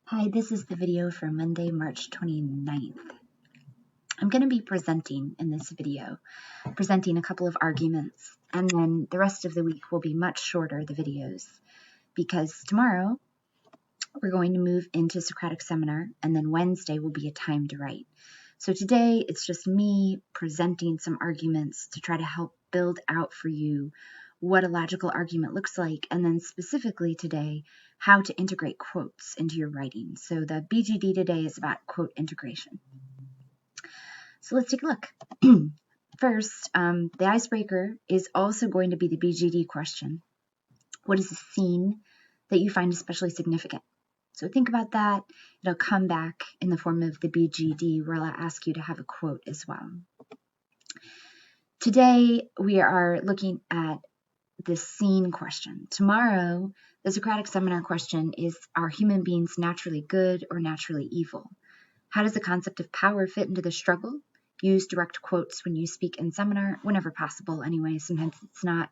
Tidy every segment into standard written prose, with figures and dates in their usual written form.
Hi, this is the video for Monday, March 29th. I'm going to be presenting in this video, presenting a couple of arguments, and then the rest of the week will be much shorter, the videos, because tomorrow we're going to move into Socratic Seminar, and then Wednesday will be a time to write. So today it's just me presenting some arguments to try to help build out for you what a logical argument looks like, and then specifically today, how to integrate quotes into your writing. So the BGD today is about quote integration. So let's take a look. First, the icebreaker is also going to be the BGD question. What is a scene that you find especially significant? So think about that. It'll come back in the form of the BGD, where I'll ask you to have a quote as well. Today, we are looking at the scene question. Tomorrow, the Socratic Seminar question is, are human beings naturally good or naturally evil? How does the concept of power fit into the struggle? Use direct quotes when you speak in seminar, whenever possible anyway, sometimes it's not.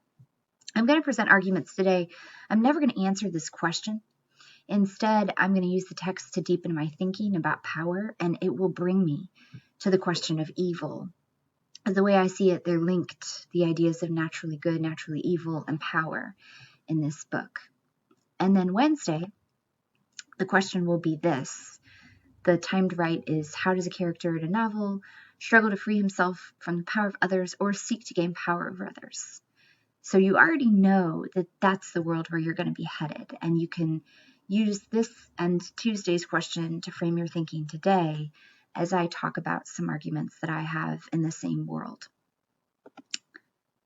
I'm going to present arguments today. I'm never going to answer this question. Instead, I'm going to use the text to deepen my thinking about power, and it will bring me to the question of evil. The way I see it, they're linked, the ideas of naturally good, naturally evil, and power in this book. And then Wednesday, the question will be this. The time to write is, how does a character in a novel struggle to free himself from the power of others or seek to gain power over others? So you already know that that's the world where you're going to be headed, and you can use this and Tuesday's question to frame your thinking today as I talk about some arguments that I have in the same world.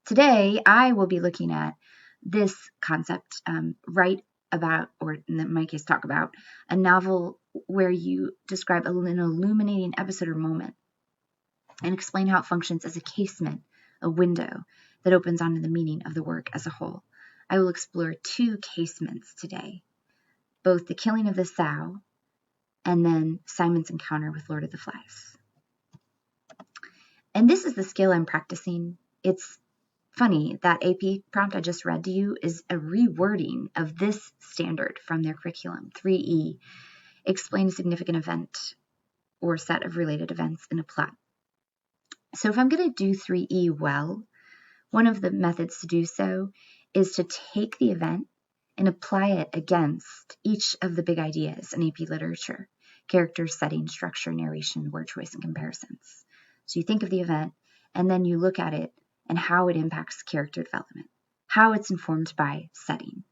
Today, I will be looking at this concept, write about, or in my case, talk about a novel where you describe an illuminating episode or moment and explain how it functions as a casement, a window that opens onto the meaning of the work as a whole. I will explore two casements today, both the killing of the sow and then Simon's encounter with Lord of the Flies. And this is the skill I'm practicing. It's funny, that AP prompt I just read to you is a rewording of this standard from their curriculum, 3E, explain a significant event or set of related events in a plot. So if I'm going to do 3E well, one of the methods to do so is to take the event and apply it against each of the big ideas in AP literature: character, setting, structure, narration, word choice, and comparisons. So you think of the event, and then you look at it and how it impacts character development, how it's informed by setting,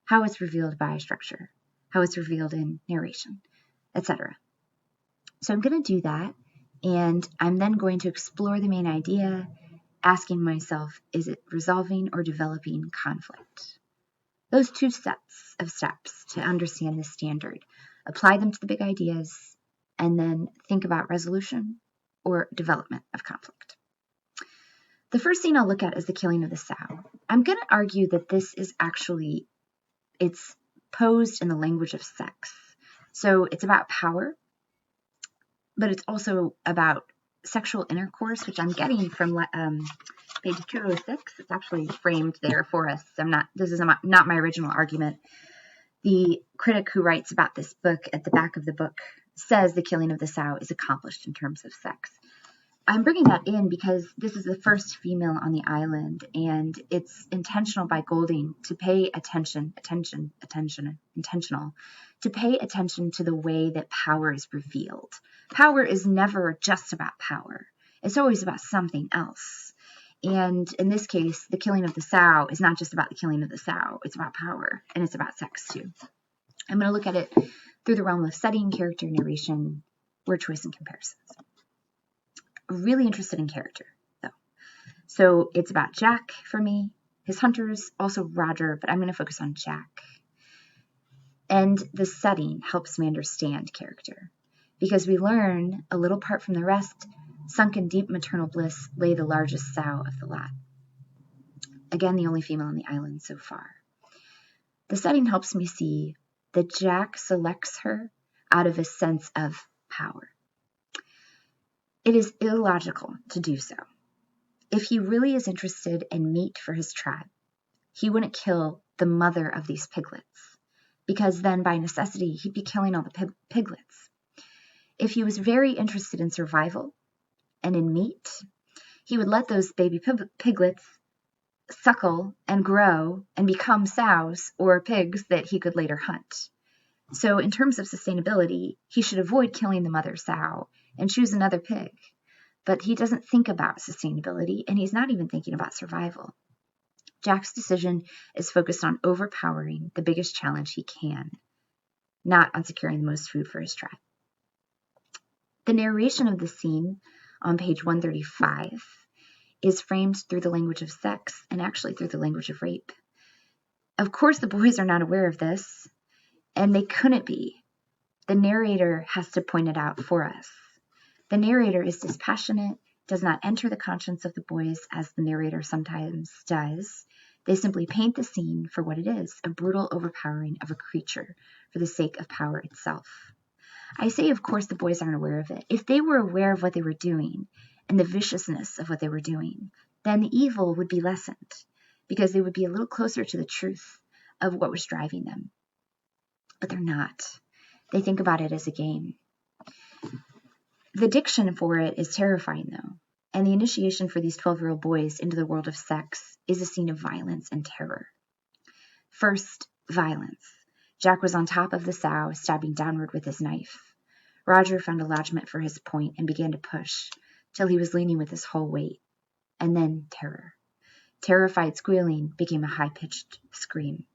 how it's revealed by structure, how it's revealed in narration, etc. So I'm going to do that, and I'm then going to explore the main idea, asking myself, is it resolving or developing conflict? Those two sets of steps to understand this standard. Apply them to the big ideas, and then think about resolution or development of conflict. The first scene I'll look at is the killing of the sow. I'm going to argue that this is actually, it's posed in the language of sex. So it's about power, but it's also about sexual intercourse, which I'm getting from page 206. It's actually framed there for us. This is not my original argument. The critic who writes about this book at the back of the book says the killing of the sow is accomplished in terms of sex. I'm bringing that in because this is the first female on the island, and it's intentional by Golding to pay intentional, to pay attention to the way that power is revealed. Power is never just about power. It's always about something else. And in this case, the killing of the sow is not just about the killing of the sow. It's about power, and it's about sex too. I'm going to look at it through the realm of setting, character, narration, word choice, and comparisons. Really interested in character, though. So it's about Jack for me, his hunters, also Roger, but I'm going to focus on Jack. And the setting helps me understand character, because we learn, a little apart from the rest, sunk in deep maternal bliss lay the largest sow of the lot. Again, the only female on the island so far. The setting helps me see that Jack selects her out of a sense of power. It is illogical to do so. If he really is interested in meat for his tribe, he wouldn't kill the mother of these piglets, because then by necessity he'd be killing all the piglets. If he was very interested in survival and in meat, he would let those baby piglets suckle and grow and become sows or pigs that he could later hunt. So in terms of sustainability, he should avoid killing the mother sow and choose another pig. But he doesn't think about sustainability, and he's not even thinking about survival. Jack's decision is focused on overpowering the biggest challenge he can, not on securing the most food for his tribe. The narration of the scene on page 135 is framed through the language of sex and actually through the language of rape. Of course, the boys are not aware of this, and they couldn't be. The narrator has to point it out for us. The narrator is dispassionate, does not enter the conscience of the boys as the narrator sometimes does. They simply paint the scene for what it is, a brutal overpowering of a creature for the sake of power itself. I say, of course, the boys aren't aware of it. If they were aware of what they were doing and the viciousness of what they were doing, then the evil would be lessened because they would be a little closer to the truth of what was driving them. But they're not. They think about it as a game. The diction for it is terrifying, though, and the initiation for these 12-year-old boys into the world of sex is a scene of violence and terror. First, violence. Jack was on top of the sow, stabbing downward with his knife. Roger found a lodgment for his point and began to push, till he was leaning with his whole weight. And then terror. Terrified squealing became a high-pitched scream.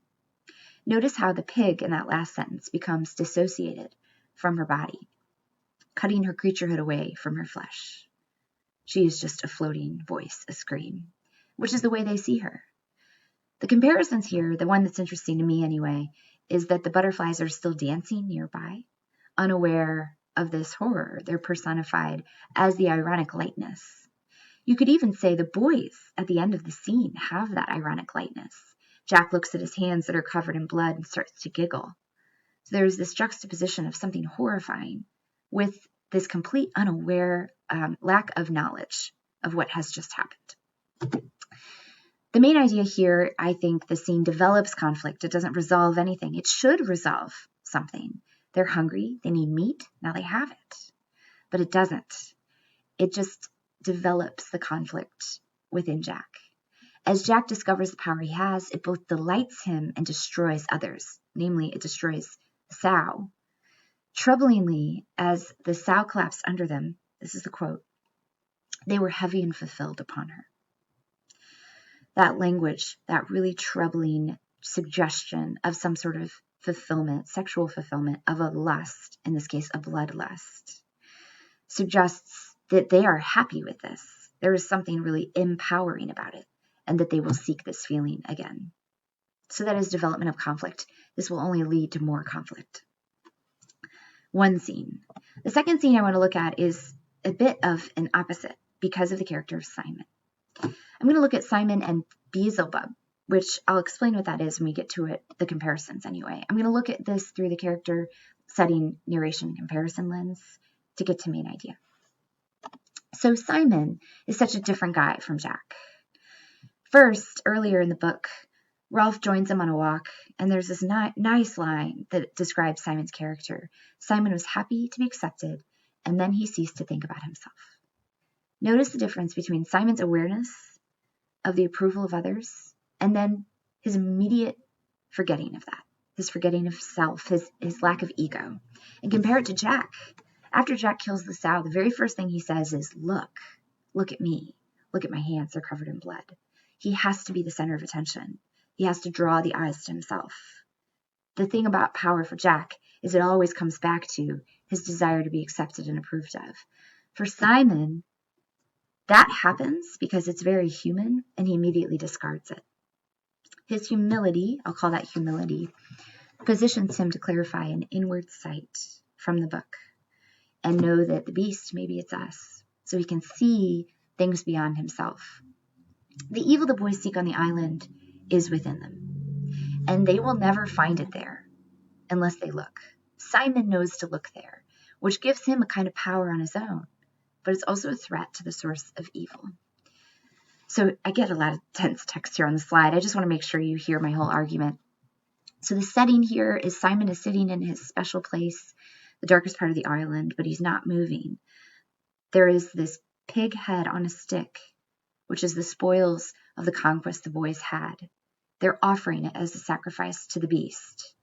Notice how the pig in that last sentence becomes dissociated from her body, cutting her creaturehood away from her flesh. She is just a floating voice, a scream, which is the way they see her. The comparisons here, the one that's interesting to me anyway, is that the butterflies are still dancing nearby, unaware of this horror. They're personified as the ironic lightness. You could even say the boys at the end of the scene have that ironic lightness. Jack looks at his hands that are covered in blood and starts to giggle. So there's this juxtaposition of something horrifying with this complete unaware lack of knowledge of what has just happened. The main idea here, I think the scene develops conflict. It doesn't resolve anything. It should resolve something. They're hungry. They need meat. Now they have it. But it doesn't. It just develops the conflict within Jack. As Jack discovers the power he has, it both delights him and destroys others. Namely, it destroys the sow. Troublingly, as the sow collapsed under them, this is the quote, they were heavy and fulfilled upon her. That language, that really troubling suggestion of some sort of fulfillment, sexual fulfillment of a lust, in this case a bloodlust, suggests that they are happy with this. There is something really empowering about it, and that they will seek this feeling again. So that is development of conflict. This will only lead to more conflict. One scene. The second scene I want to look at is a bit of an opposite because of the character of Simon. I'm going to look at Simon and Beezelbub, which I'll explain what that is when we get to it, the comparisons anyway. I'm going to look at this through the character setting, narration, comparison lens to get to main idea. So Simon is such a different guy from Jack. First, earlier in the book, Rolf joins him on a walk, and there's this nice line that describes Simon's character. Simon was happy to be accepted, and then he ceased to think about himself. Notice the difference between Simon's awareness of the approval of others, and then his immediate forgetting of that, his forgetting of self, his lack of ego. And compare it to Jack. After Jack kills the sow, the very first thing he says is, look at me. Look at my hands, they're covered in blood. He has to be the center of attention. He has to draw the eyes to himself. The thing about power for Jack is it always comes back to his desire to be accepted and approved of. For Simon, that happens because it's very human, and he immediately discards it. His humility, I'll call that humility, positions him to clarify an inward sight from the book and know that the beast, maybe it's us, so he can see things beyond himself. The evil the boys seek on the island is within them, and they will never find it there unless they look. Simon knows to look there, which gives him a kind of power on his own, but it's also a threat to the source of evil. So I get a lot of dense text here on the slide. I just want to make sure you hear my whole argument. So the setting here is Simon is sitting in his special place, the darkest part of the island, but he's not moving. There is this pig head on a stick, which is the spoils of the conquest the boys had. They're offering it as a sacrifice to the beast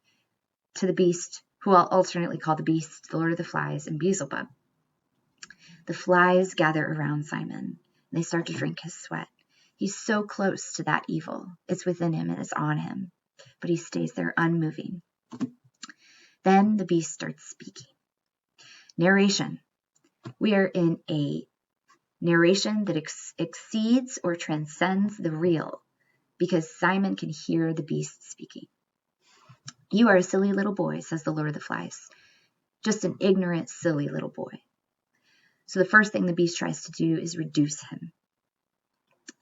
who I'll alternately call the beast, the Lord of the Flies, and Beezelbub. The flies gather around Simon, and they start to drink his sweat. He's so close to that evil. It's within him and it's on him, but he stays there unmoving. Then the beast starts speaking. Narration. We are in a narration that exceeds or transcends the real, because Simon can hear the beast speaking. You are a silly little boy, says the Lord of the Flies. Just an ignorant, silly little boy. So the first thing the beast tries to do is reduce him.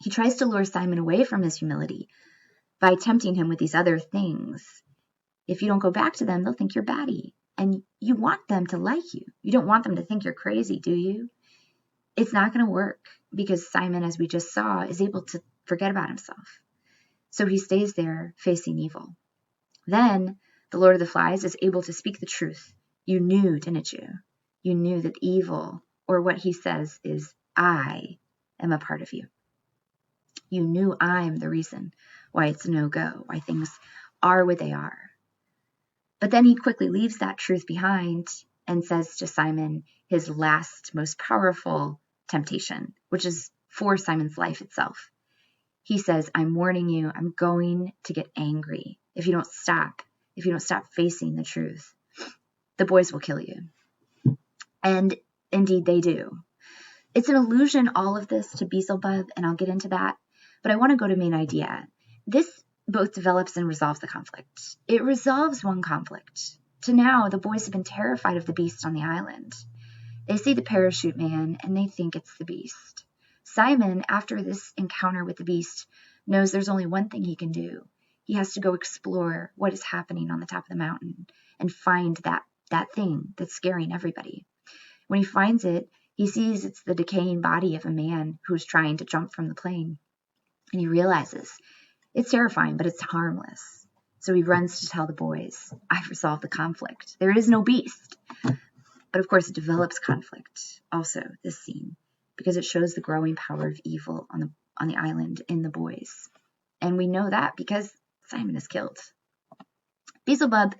He tries to lure Simon away from his humility by tempting him with these other things. If you don't go back to them, they'll think you're batty. And you want them to like you. You don't want them to think you're crazy, do you? It's not going to work because Simon, as we just saw, is able to forget about himself. So he stays there facing evil. Then the Lord of the Flies is able to speak the truth. You knew, didn't you? You knew that evil, or what he says is, I am a part of you. You knew I'm the reason why it's a no-go, why things are what they are. But then he quickly leaves that truth behind and says to Simon his last, most powerful temptation, which is for Simon's life itself. He says, I'm warning you, I'm going to get angry if you don't stop facing the truth. The boys will kill you. And indeed they do. It's an allusion, all of this, to Beezelbub, and I'll get into that. But I want to go to main idea. This both develops and resolves the conflict. It resolves one conflict. To now, the boys have been terrified of the beast on the island. They see the parachute man, and they think it's the beast. Simon, after this encounter with the beast, knows there's only one thing he can do. He has to go explore what is happening on the top of the mountain and find that thing that's scaring everybody. When he finds it, he sees it's the decaying body of a man who's trying to jump from the plane. And he realizes it's terrifying, but it's harmless. So he runs to tell the boys, I've resolved the conflict. There is no beast. But of course, it develops conflict also, this scene, because it shows the growing power of evil on the island in the boys. And we know that because Simon is killed. Beezelbub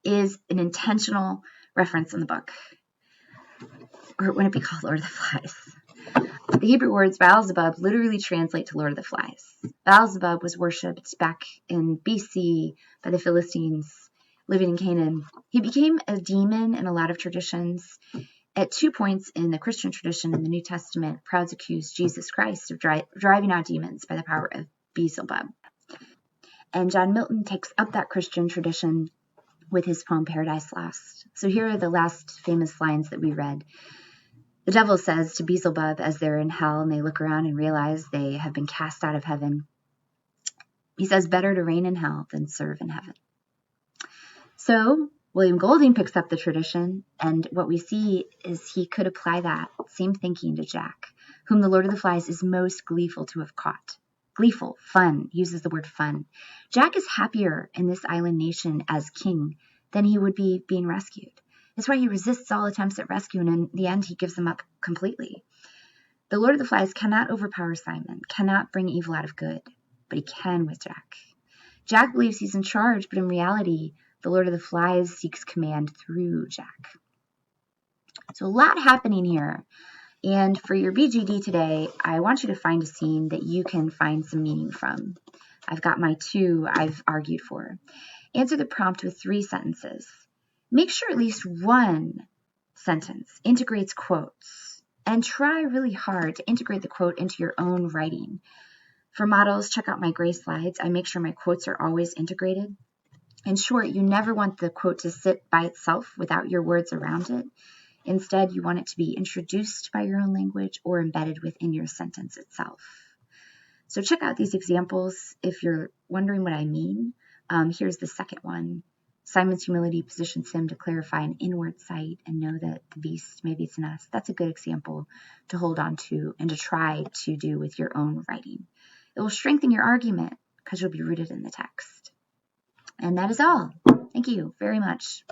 is an intentional reference in the book. Or wouldn't it be called Lord of the Flies? The Hebrew words Beelzebub literally translate to Lord of the Flies. Beelzebub was worshipped back in BC by the Philistines living in Canaan. He became a demon in a lot of traditions. At 2 points in the Christian tradition in the New Testament, crowds accuse Jesus Christ of driving out demons by the power of Beelzebub. And John Milton takes up that Christian tradition with his poem Paradise Lost. So here are the last famous lines that we read. The devil says to Beelzebub as they're in hell and they look around and realize they have been cast out of heaven. He says, better to reign in hell than serve in heaven. So William Golding picks up the tradition, and what we see is he could apply that same thinking to Jack, whom the Lord of the Flies is most gleeful to have caught. Gleeful, fun, uses the word fun. Jack is happier in this island nation as king than he would be being rescued. That's why he resists all attempts at rescue, and in the end, he gives them up completely. The Lord of the Flies cannot overpower Simon, cannot bring evil out of good, but he can with Jack. Jack believes he's in charge, but in reality, the Lord of the Flies seeks command through Jack. So a lot happening here. And for your BGD today, I want you to find a scene that you can find some meaning from. I've got my 2 I've argued for. Answer the prompt with 3 sentences. Make sure at least one sentence integrates quotes, and try really hard to integrate the quote into your own writing. For models, check out my gray slides. I make sure my quotes are always integrated. In short, you never want the quote to sit by itself without your words around it. Instead, you want it to be introduced by your own language or embedded within your sentence itself. So check out these examples if you're wondering what I mean. Here's the second one. Simon's humility positions him to clarify an inward sight and know that the beast, maybe it's in us. That's a good example to hold on to and to try to do with your own writing. It will strengthen your argument because you'll be rooted in the text. And that is all. Thank you very much.